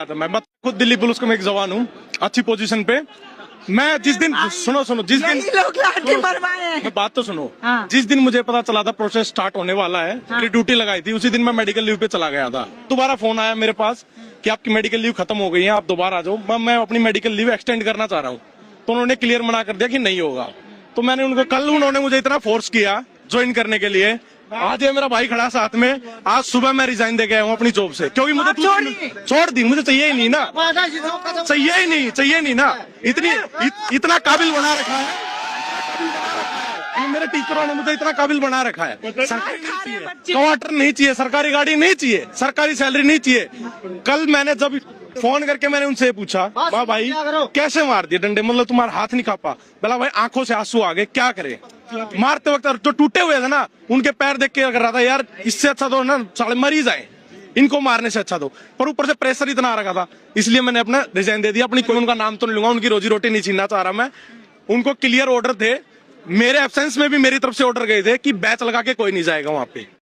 मैं खुद दिल्ली पुलिस का मैं एक जवान हूँ, अच्छी पोजीशन पे। मैं जिस दिन सुनो जिस दिन लोग लाठी मरवाए हैं। मैं बात तो सुनो। हाँ। जिस दिन मुझे पता चला था प्रोसेस स्टार्ट होने वाला है, मेरी ड्यूटी लगाई थी, उसी दिन मैं मेडिकल लीव पे चला गया था। दोबारा फोन आया मेरे पास कि आपकी मेडिकल लीव खत्म हो गई है, आप दोबारा आ जाओ। मैं अपनी मेडिकल लीव एक्सटेंड करना चाह रहा हूँ, तो उन्होंने क्लियर मना कर दिया कि नहीं होगा। तो मैंने उनको कल उन्होंने मुझे इतना फोर्स किया ज्वाइन करने के लिए। आज ये मेरा भाई खड़ा साथ में, आज सुबह मैं रिजाइन दे गया हूँ अपनी जॉब से, क्योंकि मुझे छोड़ दी, मुझे चाहिए ही नहीं ना, चाहिए नहीं ना। इतना काबिल बना रखा है मेरे टीचरों ने, मुझे इतना काबिल बना रखा है। सरकारी नहीं चाहिए, क्वार्टर नहीं चाहिए, सरकारी गाड़ी नहीं चाहिए, सरकारी सैलरी नहीं चाहिए। कल मैंने जब फोन करके मैंने उनसे पूछा, वाह भाई कैसे मार दिए डंडे, मतलब तुम्हारा हाथ नहीं कांपा? बोला भाई आंखों से आंसू आ गए, क्या करे। मारते वक्त जो टूटे हुए थे ना, उनके पैर देख के कर रहा था यार इससे अच्छा तो ना साले मरीज आए, इनको मारने से अच्छा तो। पर ऊपर से प्रेशर इतना आ रखा था, इसलिए मैंने अपना रिजाइन दे दिया। अपनी कोई उनका नाम तो नहीं लूंगा, उनकी रोजी रोटी नहीं छीनना चाह रहा मैं। उनको क्लियर ऑर्डर थे, मेरे एब्सेंस में भी मेरी तरफ से ऑर्डर गए थे कि बैच लगा के कोई नहीं जाएगा वहां पे।